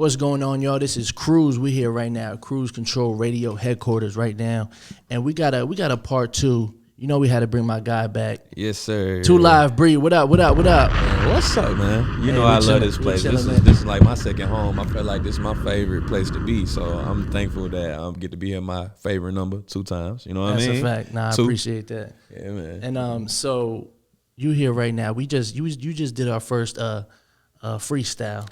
What's going on, y'all? This is Cruise. We here right now, Cruise Control Radio headquarters right now, and we got a part two. You know we had to bring my guy back. Yes, sir. 2'Live, Bree. What up? Man, what's up, man? You know I love this place. This is like my second home. I feel like this is my favorite place to be. So I'm thankful that I get to be in my favorite number 2 times. You know what I mean? That's a fact. Nah, 2. I appreciate that. Yeah, man. And so you here right now? You just did our first freestyle.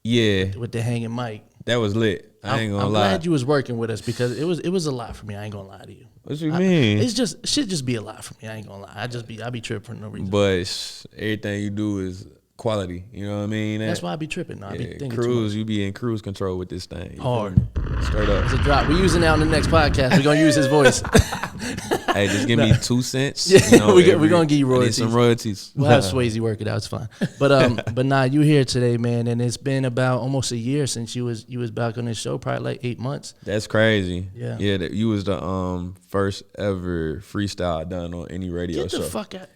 Yeah, With the hanging mic. that was lit. I ain't gonna lie. I'm glad you was working with us because it was a lot for me. I ain't gonna lie to you. What you mean? It's just shit just be a lot for me. I ain't gonna lie. I be tripping for no reason. But everything you do is quality. You know what I mean? That's why I be tripping. No, I be thinking Cruise, you be in cruise control with this thing. Hard. Straight up. It's a drop. We're using that on the next podcast. We're gonna use his voice. Hey, just give me 2 cents. Yeah, you know, we're gonna give you I need royalties. some royalties. We'll have Swayze work it out. It's fine. But nah, you here today, man, and it's been about almost a year since you was back on this show. Probably like 8 months. That's crazy. Yeah. Yeah, you was the first ever freestyle done on any radio show. Get the fuck out.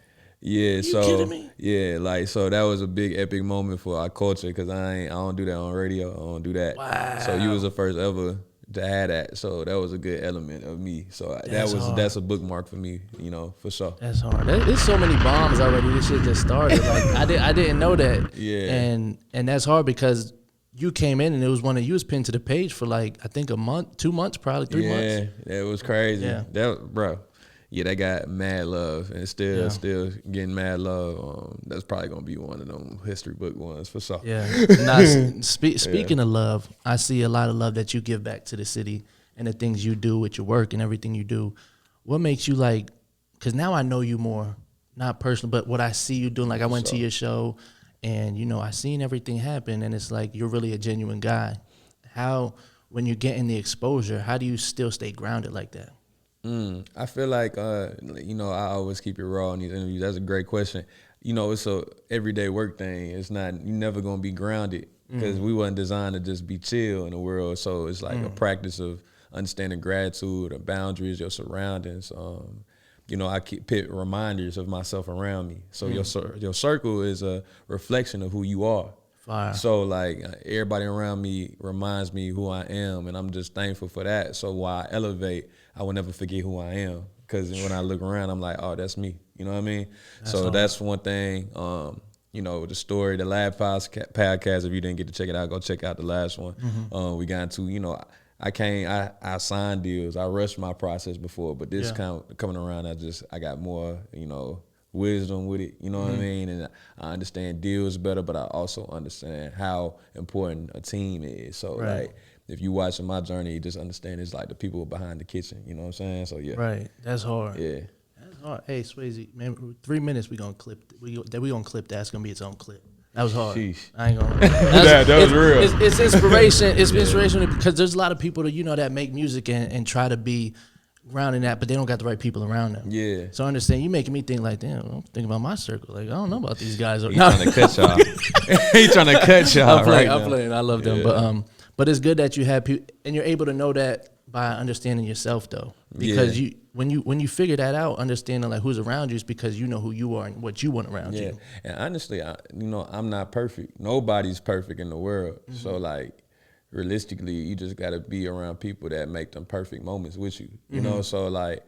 Yeah, You so kidding me? yeah, like so that was a big epic moment for our culture because I don't do that on radio. I don't do that. Wow. So you was the first ever to have that. So that was a good element of me. So that's a bookmark for me, you know, for sure. That's hard. There's so many bombs already. This shit just started. Like I didn't know that. Yeah. And that's hard because you came in and it was you was pinned to the page for like I think a month, 2 months, probably 3 months. Yeah, that was crazy. Yeah. That got mad love and still getting mad love. That's probably gonna be one of them history book ones for sure. Yeah. Now, speaking of love, I see a lot of love that you give back to the city and the things you do with your work and everything you do. What makes you like? Because now I know you more, not personal, but what I see you doing. Like I went to your show, and you know I seen everything happen, and it's like you're really a genuine guy. How when you're getting the exposure, how do you still stay grounded like that? I feel like, you know, I always keep it raw in these interviews. That's a great question. You know, it's a everyday work thing. It's not, you're never going to be grounded because we wasn't designed to just be chill in the world. So it's like a practice of understanding gratitude, the boundaries, your surroundings. You know, I put reminders of myself around me. So your circle is a reflection of who you are. Fire. So like everybody around me reminds me who I am, and I'm just thankful for that. So while I elevate, I will never forget who I am, because when I look around, I'm like, oh, that's me. You know what I mean? That's one thing. You know, the story, the last podcast. If you didn't get to check it out, go check out the last one. We got into, you know, I signed deals. I rushed my process before, but this coming around, I got more, you know, wisdom with it, you know what I mean? And I understand deals better, but I also understand how important a team is. So like, if you watching my journey, you just understand it's like the people behind the kitchen, you know what I'm saying? So yeah. Right. That's hard. Yeah. That's hard. Hey, Swayze, man, 3 minutes we gonna clip. We gonna clip that. It's gonna be its own clip. That was hard. Sheesh. I ain't gonna. That was real. It's inspiration. It's inspiration because there's a lot of people that that make music and try to be grounded in that, but they don't got the right people around them. Yeah. So I understand you making me think like, damn, I'm thinking about my circle. Like I don't know about these guys. He's trying to cut y'all. He's trying to cut y'all. I'm playing. I love them, but it's good that you have people and you're able to know that by understanding yourself though, because when you figure that out, understanding like who's around you is because you know who you are and what you want around you. And honestly, you know, I'm not perfect. Nobody's perfect in the world. So like, realistically, you just got to be around people that make them perfect moments with you. You know, so like,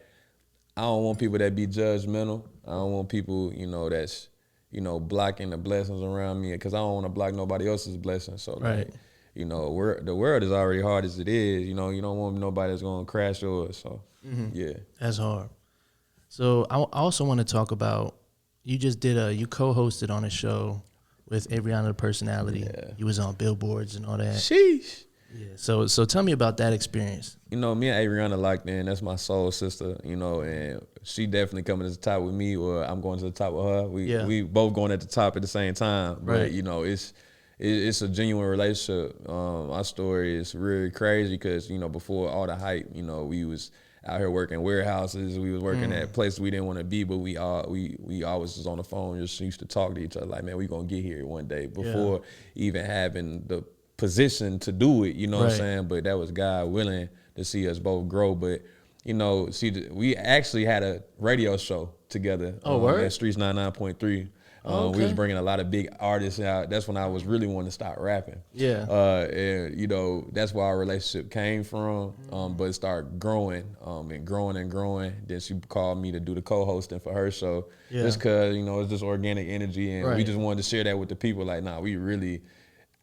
I don't want people that be judgmental. I don't want people, you know, that's, you know, blocking the blessings around me, because I don't want to block nobody else's blessings. So like, you know, the world is already hard as it is. You know, you don't want nobody that's going to crash yours. So yeah. That's hard. So I also want to talk about, you just you co-hosted on a show with Ariana the Personality. Yeah. You was on billboards and all that. Sheesh. Yeah. So tell me about that experience. You know, me and Ariana locked in. That's my soul sister, you know, and she definitely coming to the top with me, or I'm going to the top with her. We both going at the top at the same time. But, you know, it's a genuine relationship. Our story is really crazy because, you know, before all the hype, you know, we was out here working warehouses. We was working at places we didn't want to be, but we always was on the phone, just used to talk to each other like, man, we gonna get here one day, before even having the position to do it, you know what I'm saying? But that was God willing to see us both grow. But, you know, we actually had a radio show together at Streets 99.3. We was bringing a lot of big artists out. That's when I was really wanting to start rapping. Yeah. And you know, that's where our relationship came from. But it started growing, and growing and growing. Then she called me to do the co-hosting for her show. Yeah. Just cause, you know, it's just organic energy, and Right. we just wanted to share that with the people. Like, nah, we really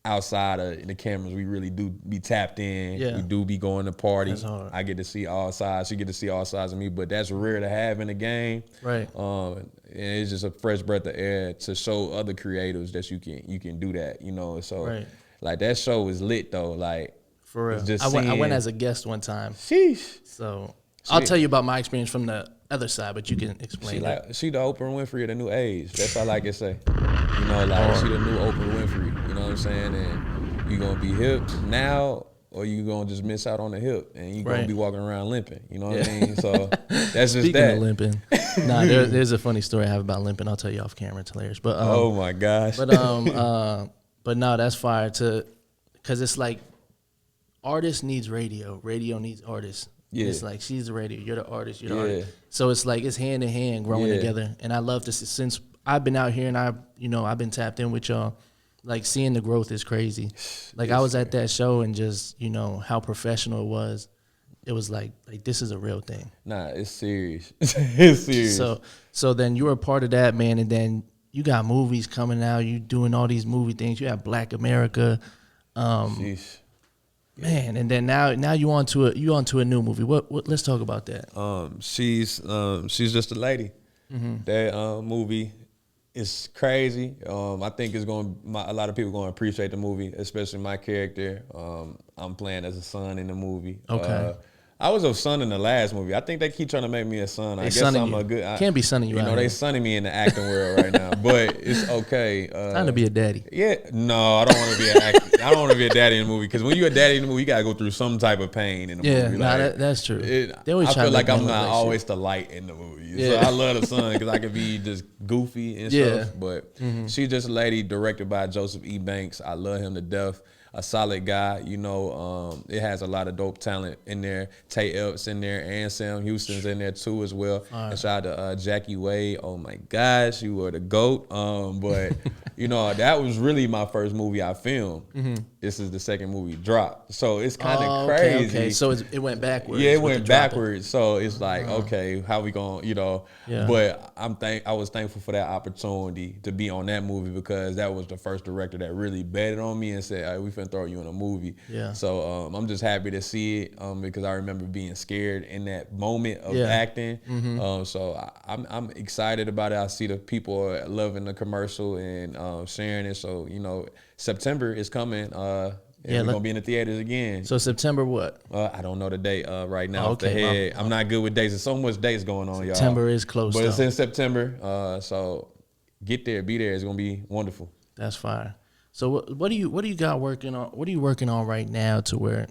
outside of the cameras, we really do be tapped in. Yeah. We do be going to parties. That's hard. I get to see all sides. She get to see all sides of me, but that's rare to have in the game. Right. And it's just a fresh breath of air to show other creatives that you can do that, you know. So Right. like that show was lit though. Like For real. it's just I went seeing- as a guest one time. Sheesh. So I'll tell you about my experience from the other side, but you can explain it. She the Oprah Winfrey of the new age. That's all I can say. You know, like she the new Oprah Winfrey. You know what I'm saying? And you gonna be hip now, or you gonna just miss out on the hip, and you gonna Right. be walking around limping. You know what I mean? So that's just Speaking that. of limping, there's a funny story I have about limping. I'll tell you off camera. It's hilarious. But Oh my gosh. but no, that's fire because it's like artist needs radio, radio needs artists. Yeah. It's like she's the radio, you're the artist, you're the Yeah. artist. So it's like it's hand in hand growing Yeah. together. And I love to see, since I've been out here and I've been tapped in with y'all. Like seeing the growth is crazy. Like I was at that show and just how professional it was. It was like this is a real thing. Nah, it's serious. It's serious. So then you were a part of that, man, and then you got movies coming out. You doing all these movie things. You have Black America, Sheesh. man, and then now you onto a new movie. What? Let's talk about that. She's just a lady. That movie is crazy. I think it's going a lot of people going to appreciate the movie, especially my character. I'm playing as a son in the movie. Okay. I was a son in the last movie. I think they keep trying to make me a son. I guess I'm a good. Can't be sunning you. You know, out they here. sunning me in the acting world right now, but it's okay. Time to be a daddy. Yeah, no, I don't want to be an actor. I don't want to be a daddy in the movie because when you're a daddy in the movie, you gotta go through some type of pain in the Yeah, movie. nah, Like, that's true. I always try feel to like make I'm men look not like always shit. the light in the movie. Yeah. So I love the son because I can be just goofy and Yeah. stuff. But she's just a lady directed by Joseph E. Banks. I love him to death. A solid guy, it has a lot of dope talent in there. Tay Epps in there, and Sam Houston's in there too as well. And shout out to Jackie Wade. Oh my gosh, you were the GOAT. But that was really my first movie I filmed. This is the second movie dropped, so it's kind of crazy. Okay. So it went backwards. Yeah, it with went the dropping. backwards. So it's like, okay, how we going, Yeah. But I was thankful for that opportunity to be on that movie because that was the first director that really betted on me and said, "All right, we finna throw you in a movie." Yeah. So I'm just happy to see it because I remember being scared in that moment of Yeah. acting. So I'm excited about it. I see the people are loving the commercial and sharing it. So September is coming. And we're gonna be in the theaters again. So September what? I don't know the date right now off the okay, head. I'm not good with dates. There's so much dates going on, y'all. September is close. But it's though. in September. So get there, be there. It's gonna be wonderful. That's fire. So what do you got working on? What are you working on right now to where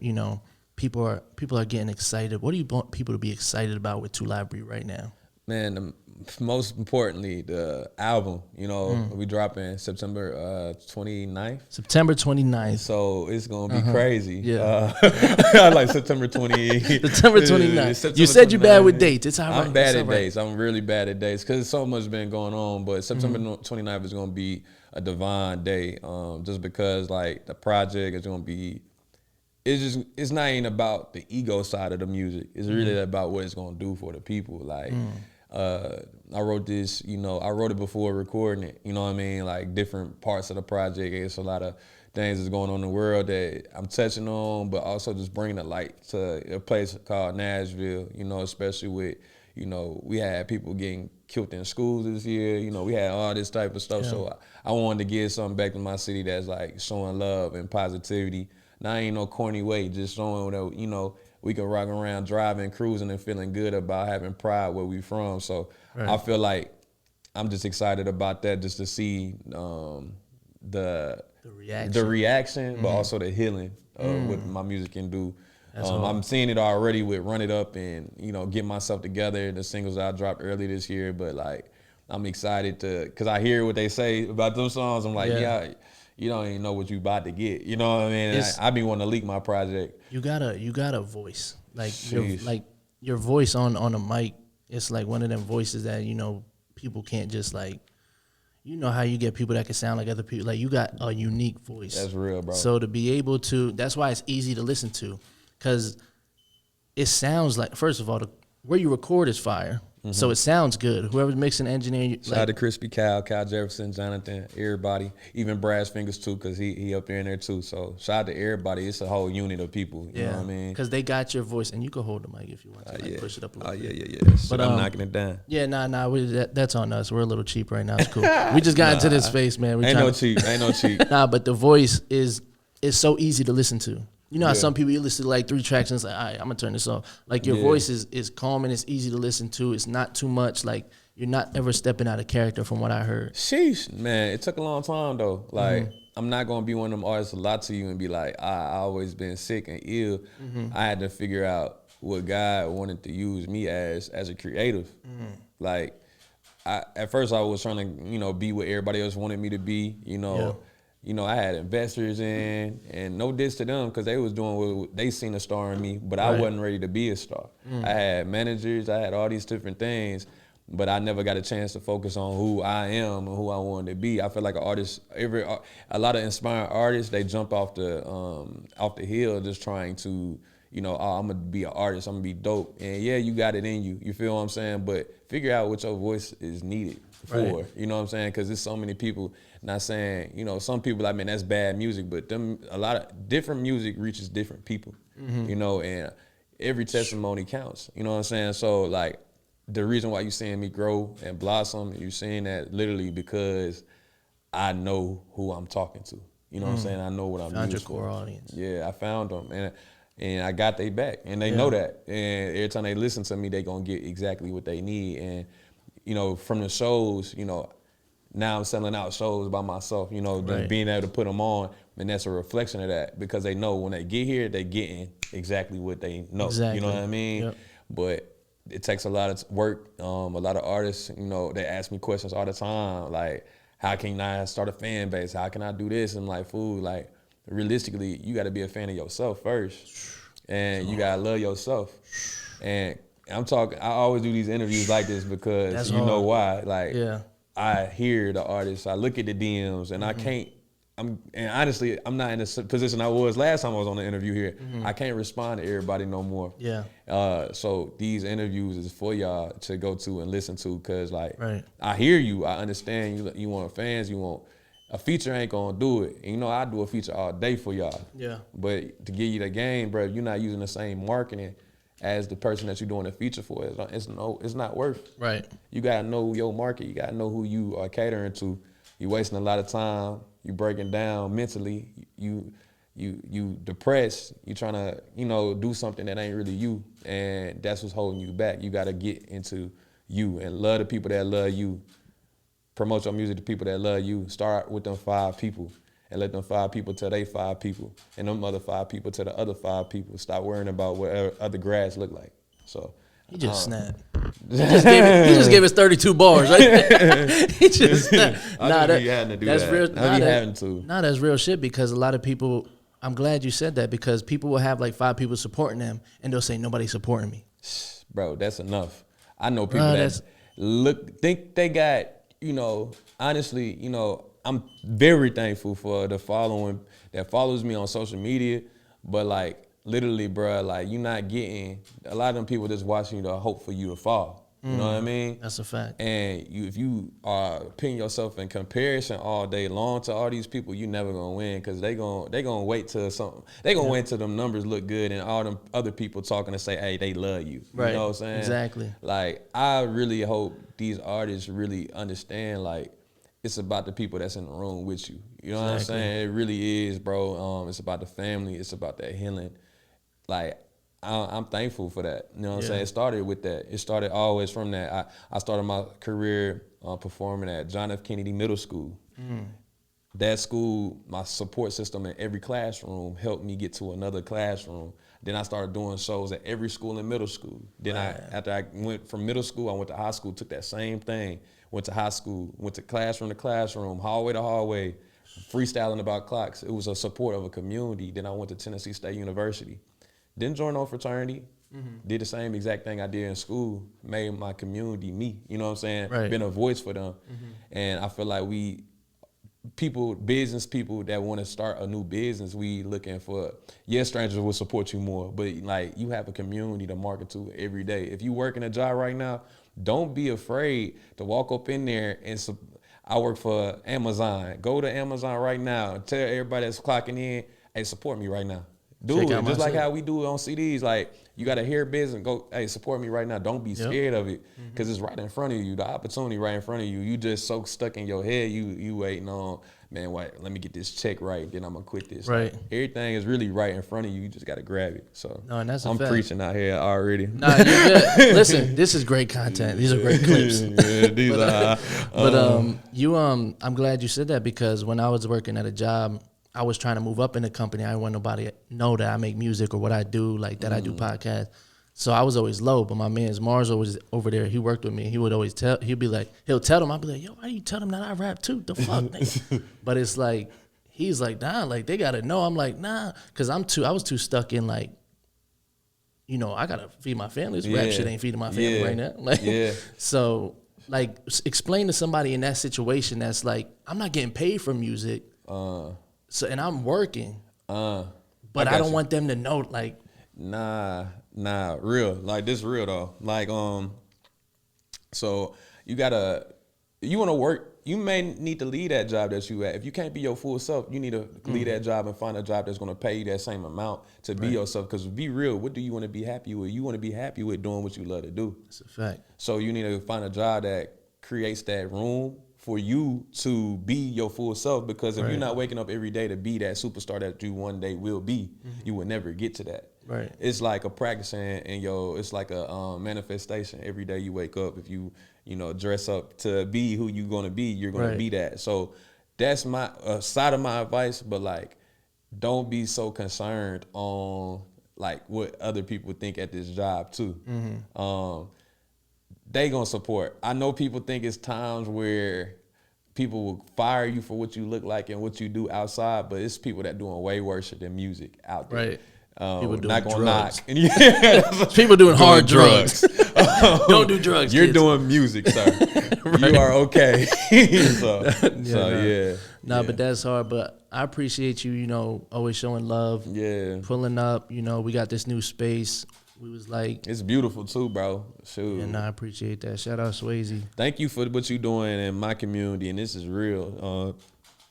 people are getting excited? What do you want people to be excited about with 2'Live right now? Man, most importantly, the album. We dropping September 29th. September 29th. So it's gonna be crazy. Yeah. I like September 28th. September 29th. September You said you're bad 29th. with dates. It's all right. I'm bad It's at all right. dates. I'm really bad at dates because so much been going on. But September 29th is gonna be a divine day. Just because like the project is gonna be. It's not even about the ego side of the music. It's really about what it's gonna do for the people. Like. I wrote this, I wrote it before recording it, you know what I mean? Like different parts of the project. It's a lot of things that's going on in the world that I'm touching on, but also just bringing the light to a place called Nashville, especially with, we had people getting killed in schools this year, we had all this type of stuff. Yeah. So I wanted to give something back to my city that's like showing love and positivity. Not ain't no corny way, just showing that, we can rock around driving, cruising, and feeling good about having pride where we from. So Right. I feel like I'm just excited about that, just to see the reaction, but also the healing of what my music can do. I'm seeing it already with Run It Up and, Get Myself Together, the singles I dropped early this year. But like, I'm excited because I hear what they say about those songs. I'm like, yeah, you don't even know what you about to get. You know what I mean? And I be wanting to leak my project. You got a voice. Sheesh. Your voice on a mic. It's like one of them voices that people can't just you know how you get people that can sound like other people. Like you got a unique voice. That's real, bro. So to be able to, that's why it's easy to listen to, because it sounds like, first of all, where you record is fire. So it sounds good. Whoever's mixing, engineering. Shout out to Crispy Cal Jefferson, Jonathan, everybody. Even Brad's Fingers too, because he up there in there too. So shout out to everybody. It's a whole unit of people. You know what I mean? Because they got your voice, and you can hold the mic if you want to. Push it up a little bit. Yeah. But I'm knocking it down. Yeah, that's on us. We're a little cheap right now. It's cool. We just got into this space, man. Ain't no cheap. Nah, but the voice is so easy to listen to. You know how some people, you listen to like 3 tracks and it's like, all right, I'm going to turn this off. Like your voice is calm and it's easy to listen to. It's not too much. Like you're not ever stepping out of character from what I heard. Sheesh, man. It took a long time though. Like I'm not going to be one of them artists to lie to you and be like, I always been sick and ill. I had to figure out what God wanted to use me as a creative. Like at first I was trying to, be what everybody else wanted me to be, I had investors in, and no diss to them because they was doing what they seen a star in me, but I wasn't ready to be a star. I had managers, I had all these different things, but I never got a chance to focus on who I am and who I wanted to be. I feel like an artist, a lot of inspiring artists, they jump off the hill just trying to, I'm gonna be an artist, I'm gonna be dope, and yeah, you got it in you. You feel what I'm saying? But figure out what your voice is needed for. You know what I'm saying? Because there's so many people. Not saying, some people, that's bad music, but a lot of different music reaches different people, and every testimony counts, you know what I'm saying? So, like, the reason why you seeing me grow and blossom, you seeing that literally because I know who I'm talking to, you know what I'm saying? I know what I'm found used your core for. audience. Yeah, I found them, and I got they back, and they know that, and every time they listen to me, they gonna get exactly what they need, and, from the shows, now I'm selling out shows by myself, just being able to put them on, and that's a reflection of that because they know when they get here, they getting exactly what they know. Exactly. You know what I mean? Yep. But it takes a lot of work. A lot of artists, they ask me questions all the time, like, how can I start a fan base? How can I do this? And like, like, realistically, you got to be a fan of yourself first, and you got to love yourself. And I always do these interviews like this because that's know why, like. I hear the artists, I look at the DMs, and and honestly, I'm not in the position I was last time I was on the interview here. I can't respond to everybody no more. So these interviews is for y'all to go to and listen to, because I hear you, I understand you want fans, you want a feature ain't gonna do it. And, I do a feature all day for y'all. But to give you the game, bro, if you're not using the same marketing as the person that you're doing a feature for, it's not worth. You gotta know your market. You gotta know who you are catering to. You wasting a lot of time. You breaking down mentally. You depressed. You trying to do something that ain't really you, and that's what's holding you back. You gotta get into you and love the people that love you. Promote your music to people that love you. Start with them 5 people. And let them 5 people tell they 5 people, and them other 5 people tell the other 5 people. Stop worrying about what other grass look like. So he just snapped. He just gave us 32 bars, right? He just snapped. That's real. That's real shit, because a lot of people. I'm glad you said that, because people will have like 5 people supporting them, and they'll say nobody's supporting me. Bro, that's enough. I know people that think they got. Honestly, I'm very thankful for the following that follows me on social media, but like literally, bro, like you're not getting a lot of them people just watching you to hope for you to fall. You know what I mean? That's a fact. And if you are putting yourself in comparison all day long to all these people, you never gonna win, because they gonna wait till something. They gonna wait till them numbers look good and all them other people talking to say, hey, they love you. You know what I'm saying? Exactly. Like, I really hope these artists really understand, like, it's about the people that's in the room with you. You know what I'm saying? It really is, bro. It's about the family. It's about that healing. Like, I'm thankful for that. You know what I'm saying? It started with that. It started always from that. I started my career performing at John F. Kennedy Middle School. That school, my support system in every classroom helped me get to another classroom. Then I started doing shows at every school in middle school. Then after I went from middle school, I went to high school, took that same thing, went to high school, went to classroom, hallway to hallway, freestyling about clocks. It was a support of a community. Then I went to Tennessee State University. Didn't join no fraternity. Did the same exact thing I did in school, made my community me. You know what I'm saying? Right. Been a voice for them. And I feel like business people that want to start a new business, we looking for, strangers will support you more, but like you have a community to market to every day. If you working a job right now, don't be afraid to walk up in there and I work for Amazon. Go to Amazon right now. Tell everybody that's clocking in, hey, support me right now. Do it just like how we do it on CDs. Like, you got to hear business, go, hey, support me right now. Don't be scared of it, because it's right in front of you. The opportunity right in front of you. You just so stuck in your head. You waiting on, man, wait, let me get this check right, then I'm gonna quit this. Right. Like, everything is really right in front of you. You just got to grab it. So no, and that's I'm preaching out here already. Nah, you're good. Listen, this is great content. These are great clips. I'm glad you said that, because when I was working at a job, I was trying to move up in the company. I didn't want nobody to know that I make music or what I do, like that I do podcasts. So I was always low, but my man's Mars was over there. He worked with me. He would always he'll tell them, I'd be like, yo, why do you tell them that I rap too? The fuck, nigga? But it's like, he's like, nah, like they gotta know. I'm like, nah, because I was too stuck in like, you know, I gotta feed my family. This rap shit ain't feeding my family right now. Like, so like, explain to somebody in that situation that's like, I'm not getting paid for music. So, and I'm working, but I don't want them to know, like. Nah, real. Like, this real, though. Like, so you want to work, you may need to leave that job that you at. If you can't be your full self, you need to leave that job and find a job that's going to pay you that same amount to be yourself. Because be real, what do you want to be happy with? You want to be happy with doing what you love to do. That's a fact. So you need to find a job that creates that room for you to be your full self, because if you're not waking up every day to be that superstar that you one day will be, you will never get to that. Right. It's like a practicing and it's like a manifestation. Every day you wake up, if you dress up to be who you're gonna be, you're gonna be that. So that's my side of my advice. But like, don't be so concerned on like what other people think at this job too. They gonna support. I know people think it's times where people will fire you for what you look like and what you do outside, but it's people that doing way worse than music out there. Right. People doing not gonna drugs. knock. People doing hard drugs. Don't do drugs. You're kids. doing music, sir. You are okay. But that's hard. But I appreciate you, always showing love. Yeah. Pulling up, we got this new space. We was like, it's beautiful too, bro. Shoot. And I appreciate that. Shout out Swayze. Thank you for what you're doing in my community, and this is real.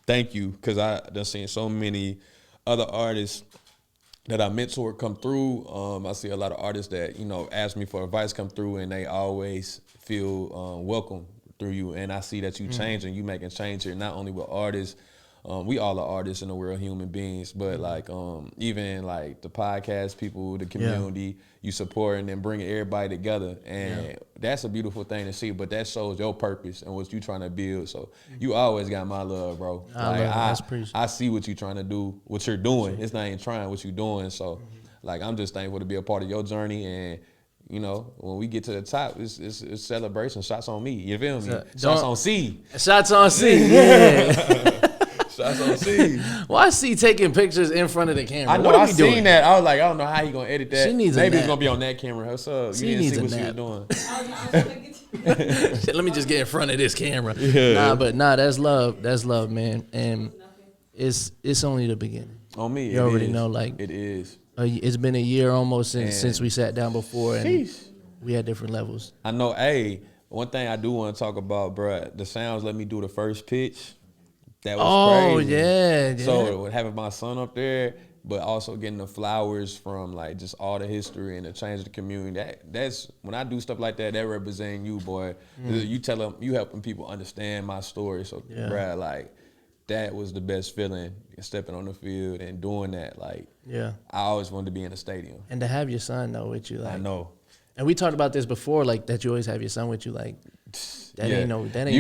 Thank you, because I done seen so many other artists that I mentor come through. I see a lot of artists that ask me for advice come through, and they always feel welcome through you. And I see that you changing, you making change here, not only with artists. We all are artists in the world, human beings, but like even like the podcast people, the community, you supporting and bringing everybody together, and that's a beautiful thing to see. But that shows your purpose and what you trying to build. So you always got my love, bro. I see what you trying to do, what you're doing. It's not even trying, what you're doing. So like, I'm just thankful to be a part of your journey. And when we get to the top, it's celebration. Shots on me. You feel me? Shots on C. Shots on C. Yeah. Shots on C. Why is C taking pictures in front of the camera? I know. I seen that. I was like, I don't know how he gonna edit that. She needs Maybe a it's gonna be on that camera. What's up? She you needs didn't see a what nap. she was doing. Let me just get in front of this camera. Yeah. That's love. That's love, man. And it's only the beginning. On me, you already know. Like, it is. It's been a year almost since we sat down before, and we had different levels. I know. Hey, one thing I do want to talk about, bruh, the sounds let me do the first pitch. That was crazy. Yeah. So having my son up there, but also getting the flowers from like just all the history and the change of the community. That's when I do stuff like that. That representing you, boy. You tell them, you helping people understand my story. So, bruh, like that was the best feeling, stepping on the field and doing that. Like, I always wanted to be in a stadium. And to have your son though with you, like, I know. And we talked about this before, like that you always have your son with you, like. That ain't no gimmick.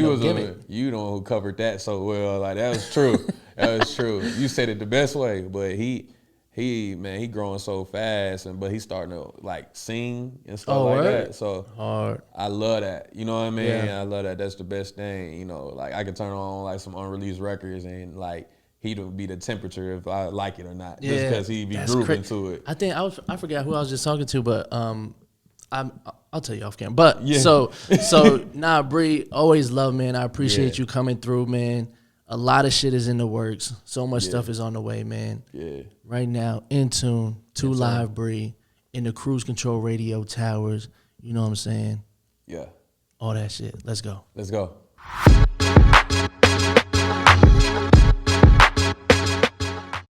You the one who covered that so well. Like, that was true. That was true. You said it the best way. But he growing so fast, but he's starting to like sing and stuff like that. So hard. I love that. You know what I mean? Yeah. I love that. That's the best thing. Like, I can turn on like some unreleased records and like he'd be the temperature if I like it or not. Yeah, just because he'd be grooving to it. I think I forgot who I was just talking to, but I'll tell you off camera. But Yeah. so nah, Bree, always love, man. I appreciate you coming through, man. A lot of shit is in the works. So much stuff is on the way, man. Yeah. Right now, InTuned, 2'Live Bree, in the Cruise Control Radio Towers. You know what I'm saying? Yeah. All that shit. Let's go. Let's go.